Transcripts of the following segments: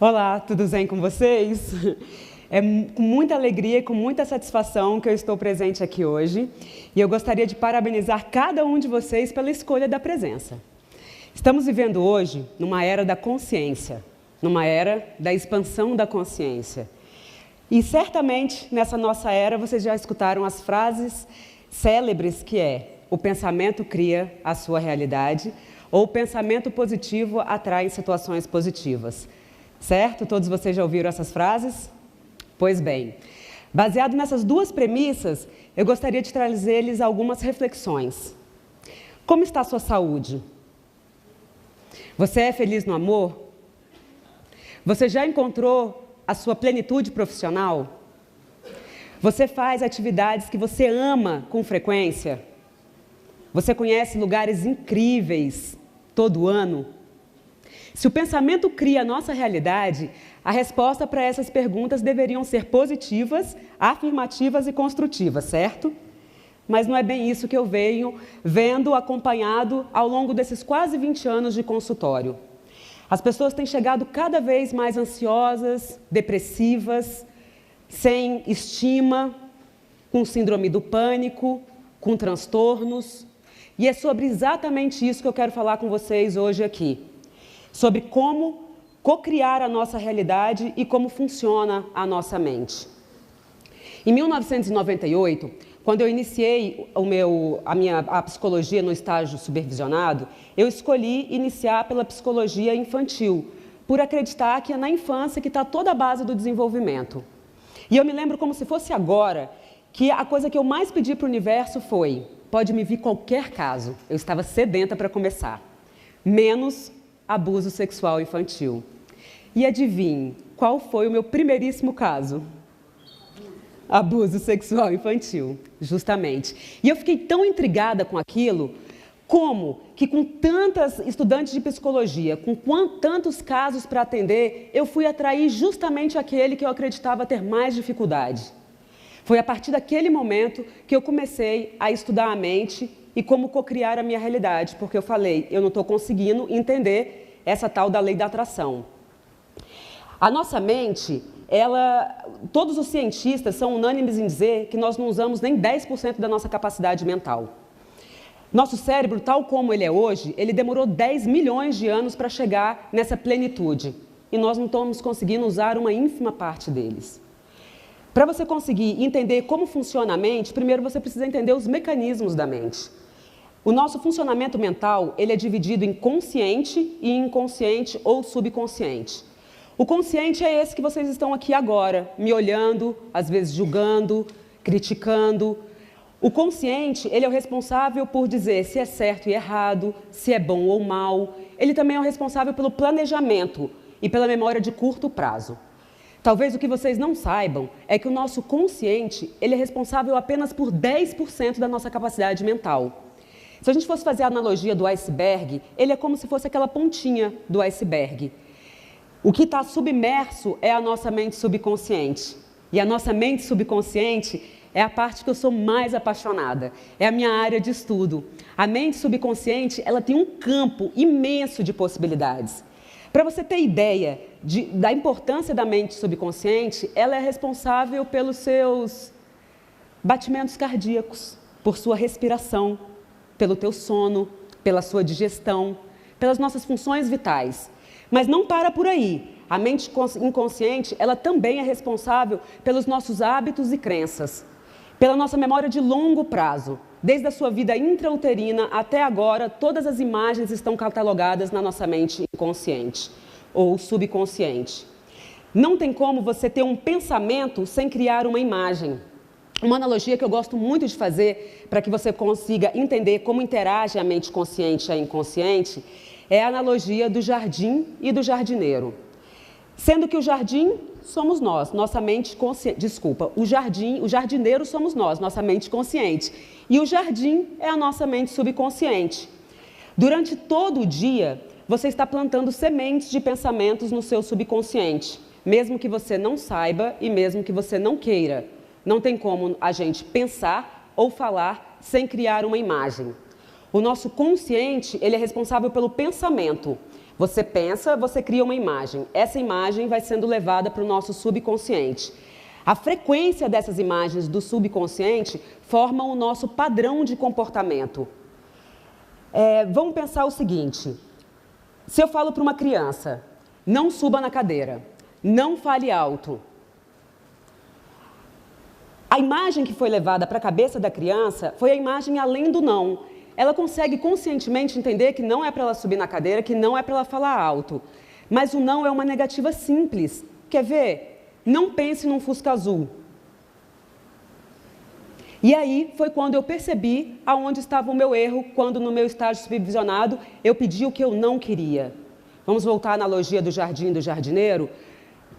Olá, tudo bem com vocês? É com muita alegria e com muita satisfação que eu estou presente aqui hoje e eu gostaria de parabenizar cada um de vocês pela escolha da presença. Estamos vivendo hoje numa era da consciência, numa era da expansão da consciência. E certamente nessa nossa era vocês já escutaram as frases célebres que é: o pensamento cria a sua realidade ou o pensamento positivo atrai situações positivas. Certo? Todos vocês já ouviram essas frases? Pois bem, baseado nessas duas premissas, eu gostaria de trazer-lhes algumas reflexões. Como está a sua saúde? Você é feliz no amor? Você já encontrou a sua plenitude profissional? Você faz atividades que você ama com frequência? Você conhece lugares incríveis todo ano? Se o pensamento cria a nossa realidade, a resposta para essas perguntas deveriam ser positivas, afirmativas e construtivas, certo? Mas não é bem isso que eu venho vendo acompanhado ao longo desses quase 20 anos de consultório. As pessoas têm chegado cada vez mais ansiosas, depressivas, sem estima, com síndrome do pânico, com transtornos. E é sobre exatamente isso que eu quero falar com vocês hoje aqui. Sobre como cocriar a nossa realidade e como funciona a nossa mente. Em 1998, quando eu iniciei a psicologia no estágio supervisionado, eu escolhi iniciar pela psicologia infantil, por acreditar que é na infância que está toda a base do desenvolvimento. E eu me lembro como se fosse agora, que a coisa que eu mais pedi para o universo foi: pode me vir qualquer caso, eu estava sedenta para começar, menos abuso sexual infantil. E adivinhe, qual foi o meu primeiríssimo caso? Abuso sexual infantil, justamente. E eu fiquei tão intrigada com aquilo, como que com tantas estudantes de psicologia, com tantos casos para atender, eu fui atrair justamente aquele que eu acreditava ter mais dificuldade. Foi a partir daquele momento que eu comecei a estudar a mente e como cocriar a minha realidade, porque eu falei, eu não estou conseguindo entender essa tal da lei da atração. A nossa mente, todos os cientistas são unânimes em dizer que nós não usamos nem 10% da nossa capacidade mental. Nosso cérebro, tal como ele é hoje, ele demorou 10 milhões de anos para chegar nessa plenitude. E nós não estamos conseguindo usar uma ínfima parte deles. Para você conseguir entender como funciona a mente, primeiro você precisa entender os mecanismos da mente. O nosso funcionamento mental, ele é dividido em consciente e inconsciente ou subconsciente. O consciente é esse que vocês estão aqui agora, me olhando, às vezes julgando, criticando. O consciente, ele é o responsável por dizer se é certo e errado, se é bom ou mal. Ele também é o responsável pelo planejamento e pela memória de curto prazo. Talvez o que vocês não saibam é que o nosso consciente, ele é responsável apenas por 10% da nossa capacidade mental. Se a gente fosse fazer a analogia do iceberg, ele é como se fosse aquela pontinha do iceberg. O que está submerso é a nossa mente subconsciente. E a nossa mente subconsciente é a parte que eu sou mais apaixonada. É a minha área de estudo. A mente subconsciente, ela tem um campo imenso de possibilidades. Para você ter ideia da importância da mente subconsciente, ela é responsável pelos seus batimentos cardíacos, por sua respiração, pelo teu sono, pela sua digestão, pelas nossas funções vitais. Mas não para por aí. A mente inconsciente, ela também é responsável pelos nossos hábitos e crenças, pela nossa memória de longo prazo. Desde a sua vida intrauterina até agora, todas as imagens estão catalogadas na nossa mente inconsciente ou subconsciente. Não tem como você ter um pensamento sem criar uma imagem. Uma analogia que eu gosto muito de fazer para que você consiga entender como interage a mente consciente e a inconsciente é a analogia do jardim e do jardineiro. Sendo que o jardim somos nós, nossa mente consciente. Desculpa, o jardineiro somos nós, nossa mente consciente. E o jardim é a nossa mente subconsciente. Durante todo o dia, você está plantando sementes de pensamentos no seu subconsciente, mesmo que você não saiba e mesmo que você não queira. Não tem como a gente pensar ou falar sem criar uma imagem. O nosso consciente, ele é responsável pelo pensamento, Você pensa, você cria uma imagem. Essa imagem vai sendo levada para o nosso subconsciente. A frequência dessas imagens do subconsciente forma o nosso padrão de comportamento. Vamos pensar o seguinte: se eu falo para uma criança, não suba na cadeira, não fale alto, a imagem que foi levada para a cabeça da criança foi a imagem além do não. Ela consegue conscientemente entender que não é para ela subir na cadeira, que não é para ela falar alto. Mas o não é uma negativa simples. Quer ver? Não pense num Fusca azul. E aí foi quando eu percebi aonde estava o meu erro, quando no meu estágio supervisionado eu pedi o que eu não queria. Vamos voltar à analogia do jardim do jardineiro?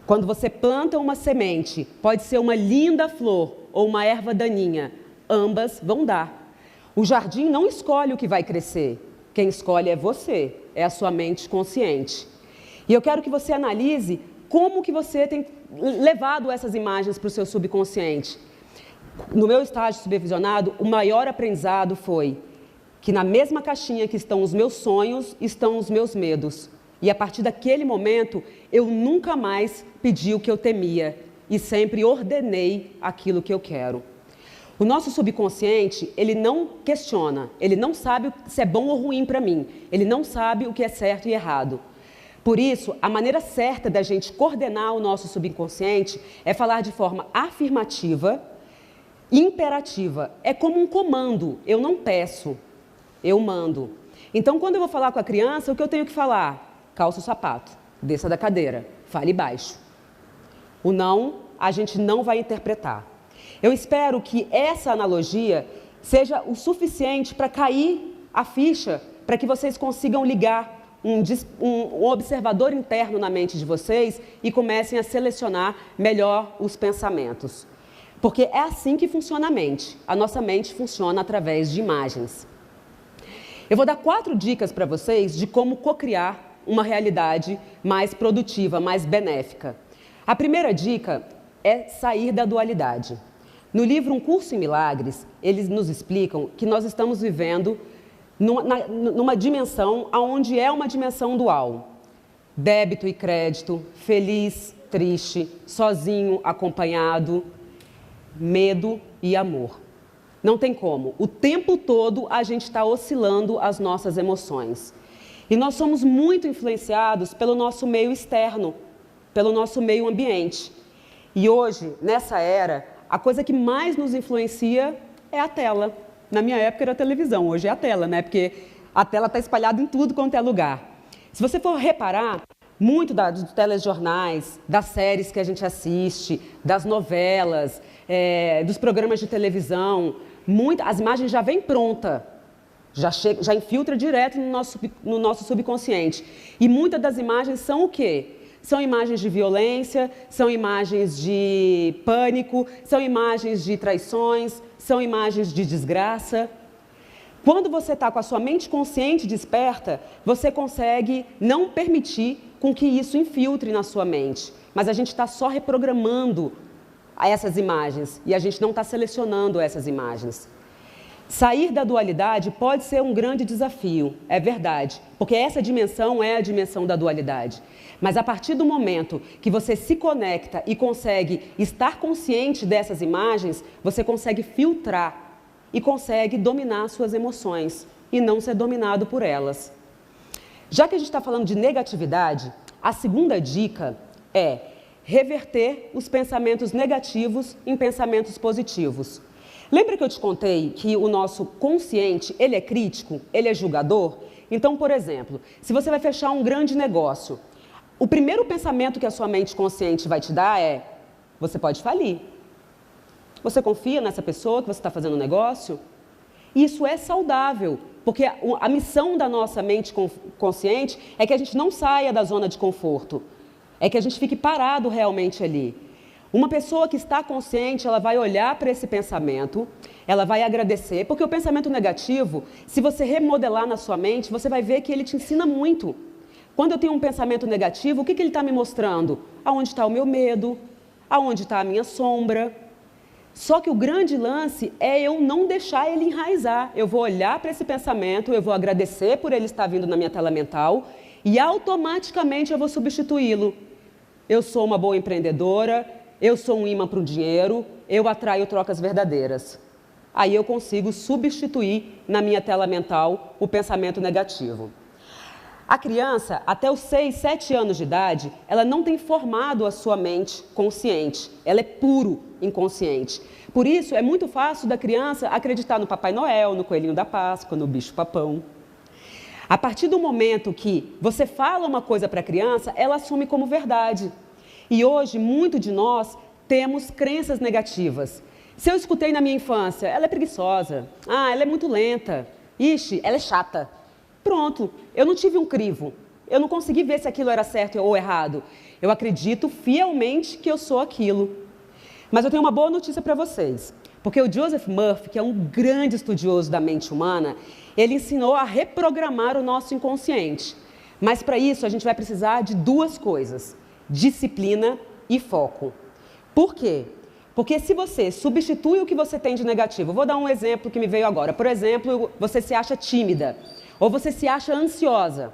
Quando você planta uma semente, pode ser uma linda flor ou uma erva daninha, ambas vão dar. O jardim não escolhe o que vai crescer, quem escolhe é você, é a sua mente consciente. E eu quero que você analise como que você tem levado essas imagens para o seu subconsciente. No meu estágio supervisionado, o maior aprendizado foi que na mesma caixinha que estão os meus sonhos, estão os meus medos. E a partir daquele momento, eu nunca mais pedi o que eu temia e sempre ordenei aquilo que eu quero. O nosso subconsciente, ele não questiona, ele não sabe se é bom ou ruim para mim, ele não sabe o que é certo e errado. Por isso, a maneira certa da gente coordenar o nosso subconsciente é falar de forma afirmativa, imperativa. É como um comando, eu não peço, eu mando. Então, quando eu vou falar com a criança, o que eu tenho que falar? Calça o sapato, desça da cadeira, fale baixo. O não, a gente não vai interpretar. Eu espero que essa analogia seja o suficiente para cair a ficha, para que vocês consigam ligar um observador interno na mente de vocês e comecem a selecionar melhor os pensamentos. Porque é assim que funciona a mente. A nossa mente funciona através de imagens. Eu vou dar 4 dicas para vocês de como cocriar uma realidade mais produtiva, mais benéfica. A primeira dica é sair da dualidade. No livro Um Curso em Milagres, eles nos explicam que nós estamos vivendo numa dimensão onde é uma dimensão dual. Débito e crédito, feliz, triste, sozinho, acompanhado, medo e amor. Não tem como. O tempo todo a gente está oscilando as nossas emoções. E nós somos muito influenciados pelo nosso meio externo, pelo nosso meio ambiente. E hoje, nessa era, a coisa que mais nos influencia é a tela. Na minha época era a televisão, hoje é a tela, né? Porque a tela está espalhada em tudo quanto é lugar. Se você for reparar, muito dos telejornais, das séries que a gente assiste, das novelas, dos programas de televisão, as imagens já vêm pronta. Já infiltra direto no nosso subconsciente. E muitas das imagens são o quê? São imagens de violência, são imagens de pânico, são imagens de traições, são imagens de desgraça. Quando você está com a sua mente consciente desperta, você consegue não permitir com que isso infiltre na sua mente. Mas a gente está só reprogramando essas imagens e a gente não está selecionando essas imagens. Sair da dualidade pode ser um grande desafio, é verdade, porque essa dimensão é a dimensão da dualidade. Mas a partir do momento que você se conecta e consegue estar consciente dessas imagens, você consegue filtrar e consegue dominar suas emoções e não ser dominado por elas. Já que a gente está falando de negatividade, a segunda dica é reverter os pensamentos negativos em pensamentos positivos. Lembra que eu te contei que o nosso consciente, ele é crítico, ele é julgador? Então, por exemplo, se você vai fechar um grande negócio, o primeiro pensamento que a sua mente consciente vai te dar é: você pode falir. Você confia nessa pessoa que você está fazendo negócio? Isso é saudável, porque a missão da nossa mente consciente é que a gente não saia da zona de conforto, é que a gente fique parado realmente ali. Uma pessoa que está consciente, ela vai olhar para esse pensamento, ela vai agradecer, porque o pensamento negativo, se você remodelar na sua mente, você vai ver que ele te ensina muito. Quando eu tenho um pensamento negativo, o que ele está me mostrando? Aonde está o meu medo? Aonde está a minha sombra? Só que o grande lance é eu não deixar ele enraizar. Eu vou olhar para esse pensamento, eu vou agradecer por ele estar vindo na minha tela mental e automaticamente eu vou substituí-lo. Eu sou uma boa empreendedora, eu sou um imã para o dinheiro, eu atraio trocas verdadeiras. Aí eu consigo substituir na minha tela mental o pensamento negativo. A criança, até os 6, 7 anos de idade, ela não tem formado a sua mente consciente. Ela é puro inconsciente. Por isso, é muito fácil da criança acreditar no Papai Noel, no Coelhinho da Páscoa, no bicho-papão. A partir do momento que você fala uma coisa para a criança, ela assume como verdade. E hoje, muito de nós temos crenças negativas. Se eu escutei na minha infância, ela é preguiçosa, ela é muito lenta, ixi, ela é chata. Pronto, eu não tive um crivo, eu não consegui ver se aquilo era certo ou errado. Eu acredito fielmente que eu sou aquilo. Mas eu tenho uma boa notícia para vocês, porque o Joseph Murphy, que é um grande estudioso da mente humana, ele ensinou a reprogramar o nosso inconsciente. Mas para isso a gente vai precisar de 2 coisas, disciplina e foco. Por quê? Porque se você substitui o que você tem de negativo, vou dar um exemplo que me veio agora. Por exemplo, você se acha tímida. Ou você se acha ansiosa.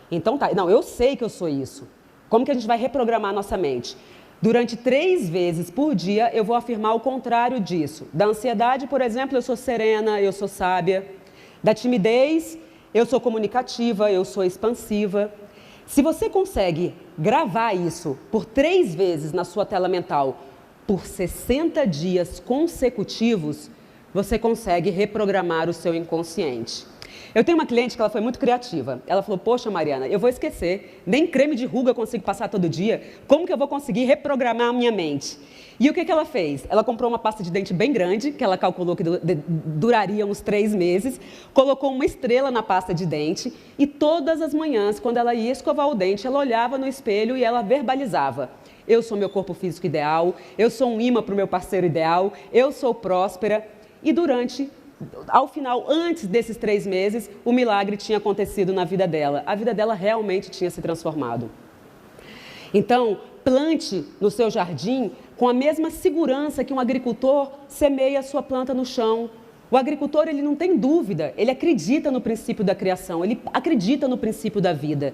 Então tá, não, eu sei que eu sou isso. Como que a gente vai reprogramar a nossa mente? Durante 3 vezes por dia eu vou afirmar o contrário disso. Da ansiedade, por exemplo, eu sou serena, eu sou sábia. Da timidez, eu sou comunicativa, eu sou expansiva. Se você consegue gravar isso por 3 vezes na sua tela mental, por 60 dias consecutivos, você consegue reprogramar o seu inconsciente. Eu tenho uma cliente que ela foi muito criativa. Ela falou, poxa Mariana, eu vou esquecer, nem creme de ruga eu consigo passar todo dia, como que eu vou conseguir reprogramar a minha mente? E o que ela fez? Ela comprou uma pasta de dente bem grande, que ela calculou que duraria uns 3 meses, colocou uma estrela na pasta de dente e todas as manhãs, quando ela ia escovar o dente, ela olhava no espelho e ela verbalizava. Eu sou meu corpo físico ideal, eu sou um imã para o meu parceiro ideal, eu sou próspera. E ao final, antes desses 3 meses, o milagre tinha acontecido na vida dela. A vida dela realmente tinha se transformado. Então, plante no seu jardim com a mesma segurança que um agricultor semeia a sua planta no chão. O agricultor, ele não tem dúvida, ele acredita no princípio da criação, ele acredita no princípio da vida.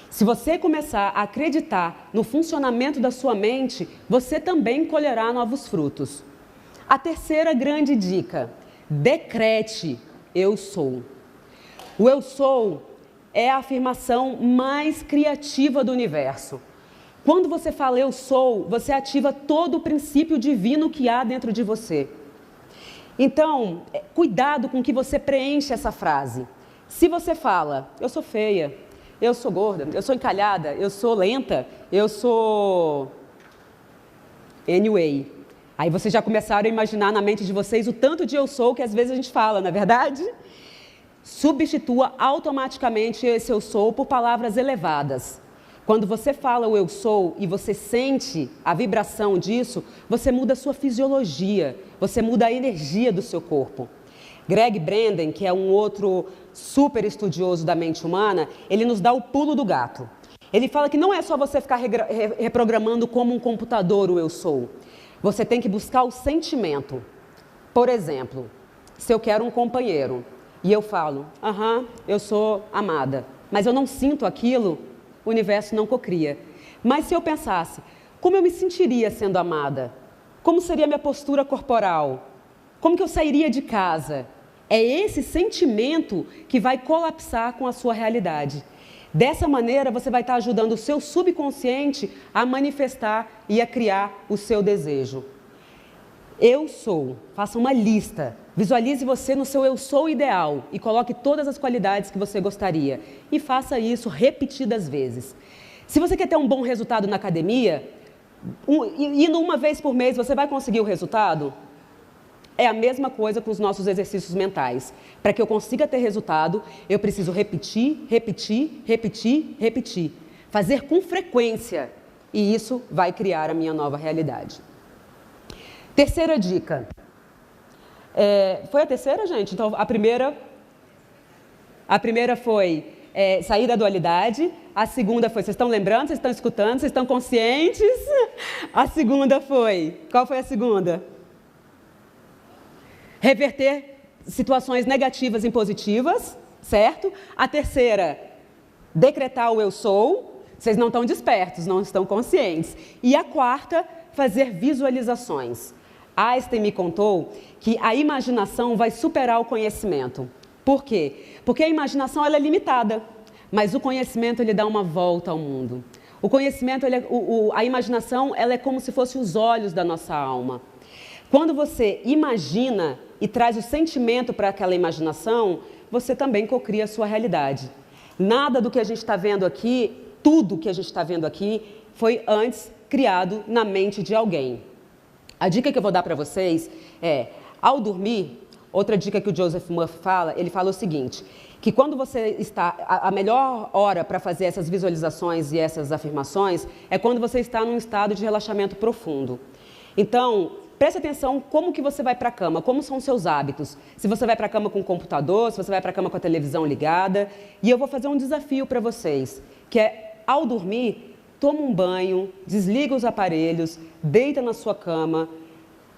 Se você começar a acreditar no funcionamento da sua mente, você também colherá novos frutos. A terceira grande dica: decrete, eu sou. O eu sou é a afirmação mais criativa do universo. Quando você fala eu sou, você ativa todo o princípio divino que há dentro de você. Então, cuidado com que você preenche essa frase. Se você fala, eu sou feia, eu sou gorda, eu sou encalhada, eu sou lenta, eu sou... Anyway. Aí vocês já começaram a imaginar na mente de vocês o tanto de eu sou que às vezes a gente fala, não é verdade? Substitua automaticamente esse eu sou por palavras elevadas. Quando você fala o eu sou e você sente a vibração disso, você muda a sua fisiologia, você muda a energia do seu corpo. Greg Braden, que é um outro super estudioso da mente humana, ele nos dá o pulo do gato. Ele fala que não é só você ficar reprogramando como um computador o eu sou. Você tem que buscar o sentimento. Por exemplo, se eu quero um companheiro e eu falo, eu sou amada, mas eu não sinto aquilo, o universo não cocria. Mas se eu pensasse, como eu me sentiria sendo amada? Como seria minha postura corporal? Como que eu sairia de casa? É esse sentimento que vai colapsar com a sua realidade. Dessa maneira, você vai estar ajudando o seu subconsciente a manifestar e a criar o seu desejo. Eu sou. Faça uma lista. Visualize você no seu eu sou ideal e coloque todas as qualidades que você gostaria. E faça isso repetidas vezes. Se você quer ter um bom resultado na academia, indo uma vez por mês, você vai conseguir o resultado? É a mesma coisa com os nossos exercícios mentais. Para que eu consiga ter resultado, eu preciso repetir, repetir, repetir, repetir. Fazer com frequência. E isso vai criar a minha nova realidade. Terceira dica. Foi a terceira, gente? Então, a primeira foi sair da dualidade. A segunda foi, vocês estão lembrando? Vocês estão escutando? Vocês estão conscientes? A segunda foi, qual foi a segunda? Reverter situações negativas em positivas, certo? A terceira, decretar o eu sou, vocês não estão despertos, não estão conscientes. E a quarta, fazer visualizações. Einstein me contou que a imaginação vai superar o conhecimento. Por quê? Porque a imaginação ela é limitada, mas o conhecimento ele dá uma volta ao mundo. O conhecimento, a imaginação, ela é como se fosse os olhos da nossa alma. Quando você imagina e traz o sentimento para aquela imaginação, você também cocria a sua realidade. Nada do que a gente está vendo aqui, tudo que a gente está vendo aqui, foi antes criado na mente de alguém. A dica que eu vou dar para vocês é, ao dormir, outra dica que o Joseph Murphy fala, ele fala o seguinte, que quando você está, a melhor hora para fazer essas visualizações e essas afirmações é quando você está num estado de relaxamento profundo. Então, preste atenção como que você vai para a cama, como são os seus hábitos. Se você vai para a cama com o computador, se você vai para a cama com a televisão ligada. E eu vou fazer um desafio para vocês, que é, ao dormir, toma um banho, desliga os aparelhos, deita na sua cama,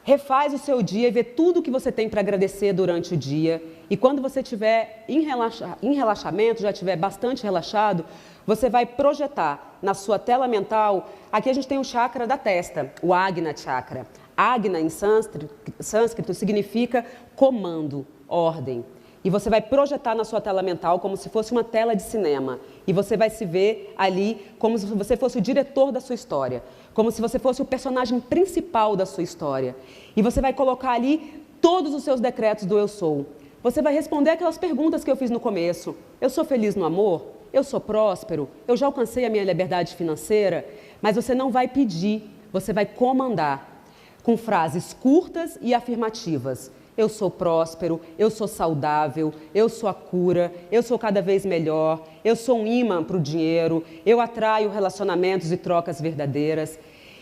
refaz o seu dia e vê tudo que você tem para agradecer durante o dia. E quando você estiver em relaxamento, já estiver bastante relaxado, você vai projetar na sua tela mental, aqui a gente tem o chakra da testa, o Agna Chakra. Agna, em sânscrito, significa comando, ordem. E você vai projetar na sua tela mental como se fosse uma tela de cinema. E você vai se ver ali como se você fosse o diretor da sua história. Como se você fosse o personagem principal da sua história. E você vai colocar ali todos os seus decretos do eu sou. Você vai responder aquelas perguntas que eu fiz no começo. Eu sou feliz no amor? Eu sou próspero? Eu já alcancei a minha liberdade financeira? Mas você não vai pedir, você vai comandar. Com frases curtas e afirmativas. Eu sou próspero, eu sou saudável, eu sou a cura, eu sou cada vez melhor, eu sou um imã para o dinheiro, eu atraio relacionamentos e trocas verdadeiras.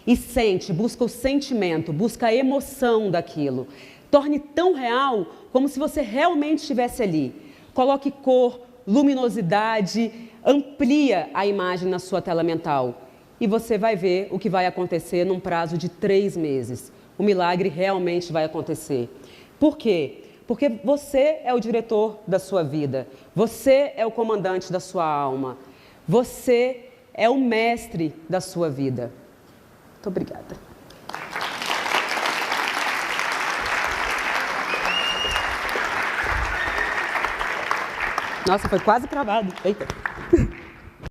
E sente, busca o sentimento, busca a emoção daquilo. Torne tão real como se você realmente estivesse ali. Coloque cor, luminosidade, amplia a imagem na sua tela mental. E você vai ver o que vai acontecer num prazo de 3 meses. O milagre realmente vai acontecer. Por quê? Porque você é o diretor da sua vida. Você é o comandante da sua alma. Você é o mestre da sua vida. Muito obrigada. Nossa, foi quase cravado. Eita.